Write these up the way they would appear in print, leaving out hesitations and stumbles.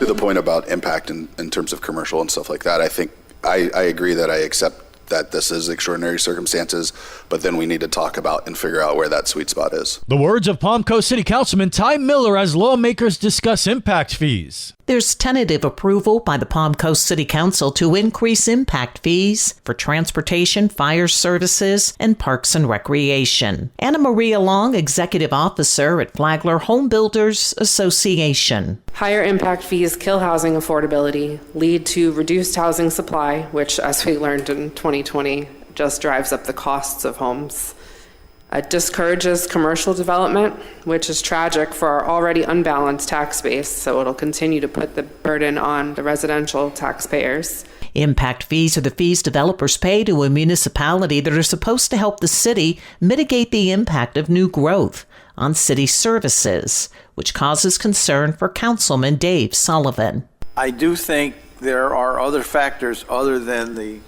To the point about impact in terms of commercial and stuff like that, I think I agree that I accept that this is extraordinary circumstances, but then we need to talk about and figure out where that sweet spot is. The words of Palm Coast City Councilman Ty Miller as lawmakers discuss impact fees. There's tentative approval by the Palm Coast City Council to increase impact fees for transportation, fire services, and parks and recreation. Anna Maria Long, Executive Officer at Flagler Home Builders Association. Higher impact fees kill housing affordability, lead to reduced housing supply, which, as we learned in 2020, just drives up the costs of homes. It discourages commercial development, which is tragic for our already unbalanced tax base, so it'll continue to put the burden on the residential taxpayers. Impact fees are the fees developers pay to a municipality that are supposed to help the city mitigate the impact of new growth on city services, which causes concern for Councilman Dave Sullivan. I do think there are other factors other than the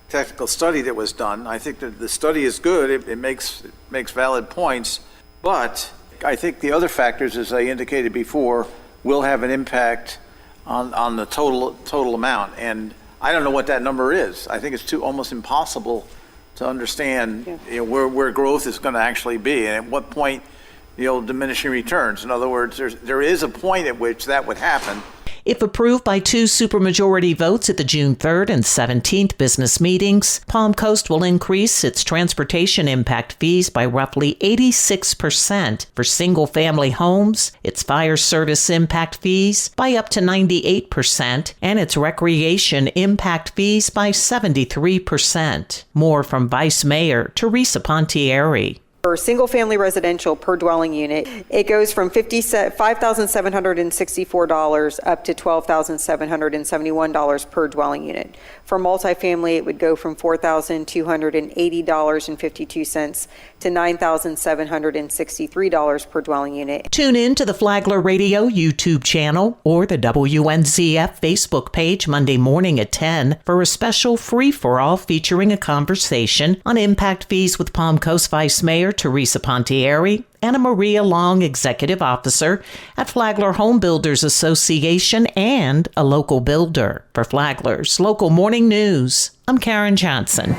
technical study that was done. I think that the study is good. It makes valid points, but I think the other factors, as I indicated before, will have an impact on the total amount. And I don't know what that number is. I think it's almost impossible to understand where growth is going to actually be and at what point diminishing returns. In other words, there is a point at which that would happen. If approved by 2 supermajority votes at the June 3rd and 17th business meetings, Palm Coast will increase its transportation impact fees by roughly 86% for single-family homes, its fire service impact fees by up to 98%, and its recreation impact fees by 73%. More from Vice Mayor Teresa Pontieri. For single-family residential per dwelling unit, it goes from $5,764 up to $12,771 per dwelling unit. For multifamily, it would go from $4,280.52 to $9,763 per dwelling unit. Tune in to the Flagler Radio YouTube channel or the WNZF Facebook page Monday morning at 10 for a special free-for-all featuring a conversation on impact fees with Palm Coast Vice Mayor Teresa Pontieri, Anna Maria Long, Executive Officer at Flagler Home Builders Association and a local builder. For Flagler's Local Morning News, I'm Karen Johnson.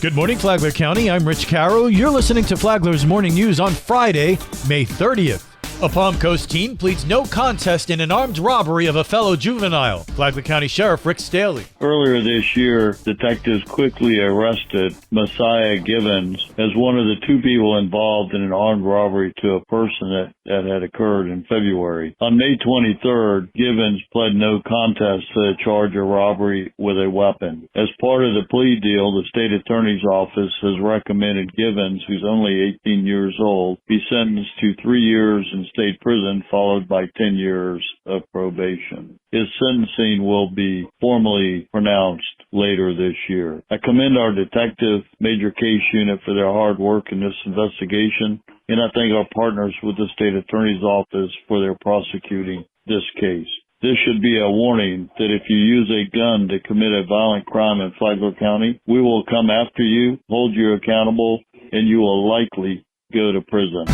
Good morning, Flagler County. I'm Rich Carroll. You're listening to Flagler's Morning News on Friday, May 30th. A Palm Coast teen pleads no contest in an armed robbery of a fellow juvenile. Flagler County Sheriff Rick Staley. Earlier this year, detectives quickly arrested Messiah Givens as one of the 2 people involved in an armed robbery to a person that had occurred in February. On May 23rd, Givens pled no contest to the charge of robbery with a weapon. As part of the plea deal, the state attorney's office has recommended Givens, who's only 18 years old, be sentenced to 3 years in state prison, followed by 10 years of probation. His sentencing will be formally pronounced later this year. I commend our detective major case unit for their hard work in this investigation, and I thank our partners with the state attorney's office for their prosecuting this case. This should be a warning that if you use a gun to commit a violent crime in Flagler County, we will come after you, hold you accountable, and you will likely go to prison.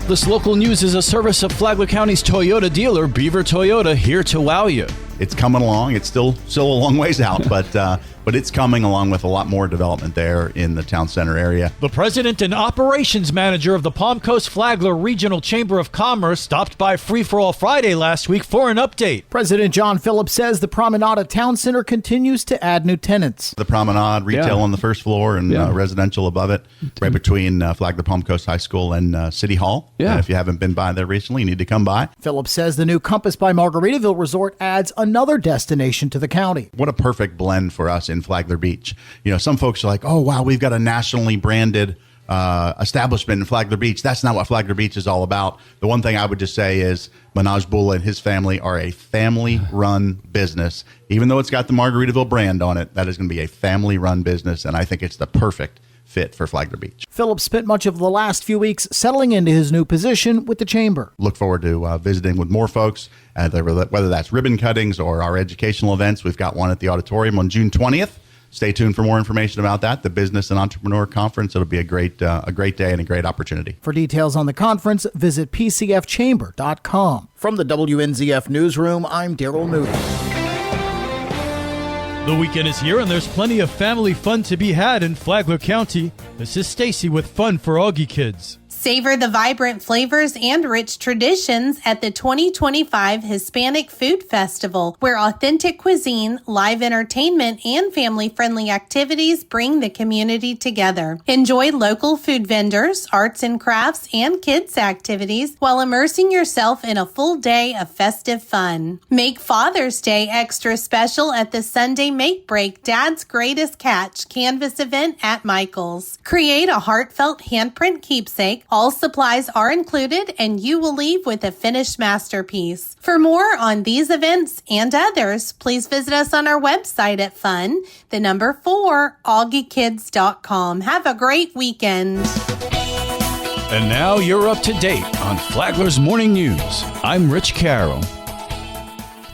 This local news is a service of Flagler County's Toyota dealer, Beaver Toyota, here to wow you. It's coming along. It's still a long ways out, but it's coming along with a lot more development there in the town center area. The president and operations manager of the Palm Coast Flagler Regional Chamber of Commerce stopped by Free for All Friday last week for an update. President John Phillips says the Promenade Town Center continues to add new tenants. The Promenade, retail on the first floor and residential above it, right between Flagler Palm Coast High School and City Hall. Yeah. If you haven't been by there recently, you need to come by. Phillips says the new Compass by Margaritaville Resort adds another destination to the county. What a perfect blend for us in Flagler Beach. Some folks are like, oh, wow, we've got a nationally branded establishment in Flagler Beach. That's not what Flagler Beach is all about. The one thing I would just say is Manoj Bulla and his family are a family-run business. Even though it's got the Margaritaville brand on it, that is going to be a family-run business, and I think it's the perfect fit for Flagler Beach. Phillips spent much of the last few weeks settling into his new position with the chamber. Look forward to visiting with more folks, whether that's ribbon cuttings or our educational events. We've got one at the auditorium on June 20th. stay tuned for more information about that. The Business and Entrepreneur Conference. It'll be a great day and a great opportunity. For details on the conference, visit pcfchamber.com. From the WNZF Newsroom, I'm Daryl Moody. The weekend is here and there's plenty of family fun to be had in Flagler County. This is Stacy with Fun for Augie Kids. Savor the vibrant flavors and rich traditions at the 2025 Hispanic Food Festival, where authentic cuisine, live entertainment, and family-friendly activities bring the community together. Enjoy local food vendors, arts and crafts, and kids' activities while immersing yourself in a full day of festive fun. Make Father's Day extra special at the Sunday Make Break Dad's Greatest Catch canvas event at Michael's. Create a heartfelt handprint keepsake. All supplies are included, and you will leave with a finished masterpiece. For more on these events and others, please visit us on our website at fun4augiekids.com. Have a great weekend. And now you're up to date on Flagler's Morning News. I'm Rich Carroll.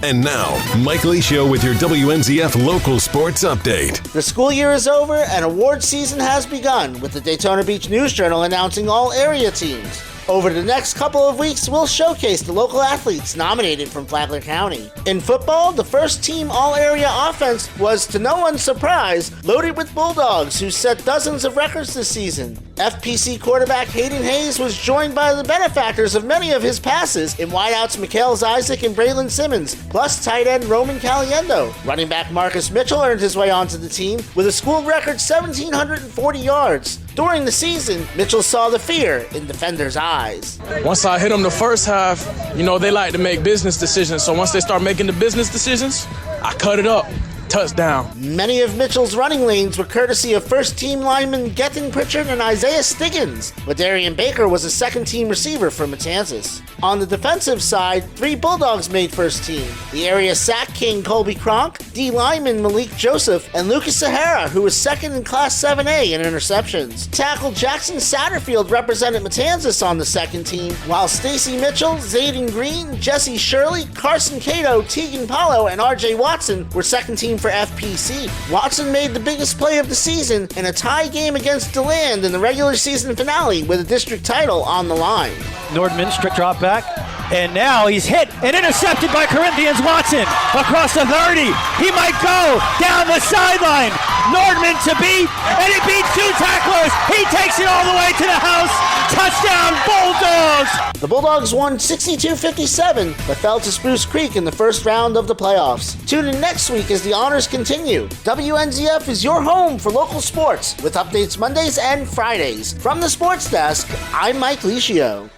And now, Mike Licio with your WNZF local sports update. The school year is over and award season has begun, with the Daytona Beach News Journal announcing all area teams. Over the next couple of weeks, we'll showcase the local athletes nominated from Flagler County. In football, the first team all-area offense was, to no one's surprise, loaded with Bulldogs, who set dozens of records this season. FPC quarterback Hayden Hayes was joined by the benefactors of many of his passes in wideouts Mikhail Isaac and Braylon Simmons, plus tight end Roman Caliendo. Running back Marcus Mitchell earned his way onto the team with a school record 1,740 yards. During the season, Mitchell saw the fear in defenders' eyes. Once I hit them the first half, they like to make business decisions. So once they start making the business decisions, I cut it up. Touchdown. Many of Mitchell's running lanes were courtesy of first-team linemen Gethin Pritchard and Isaiah Stiggins. Ladarian Baker was a second-team receiver for Matanzas. On the defensive side, 3 Bulldogs made first team. The area sack king Colby Cronk, D lineman Malik Joseph, and Lucas Sahara, who was second in Class 7A in interceptions. Tackle Jackson Satterfield represented Matanzas on the second team, while Stacy Mitchell, Zayden Green, Jesse Shirley, Carson Cato, Tegan Paulo, and RJ Watson were second-team for FPC. Watson made the biggest play of the season in a tie game against DeLand in the regular season finale with a district title on the line. Nordman, strict drop back, and now he's hit and intercepted by Corinthians Watson across the 30. He might go down the sideline. Nordman to beat, and he beats 2 tacklers. He takes it all the way to the house. Touchdown, Bulldogs! The Bulldogs won 62-57, but fell to Spruce Creek in the first round of the playoffs. Tune in next week as the honors continue. WNZF is your home for local sports, with updates Mondays and Fridays. From the sports desk, I'm Mike Licio.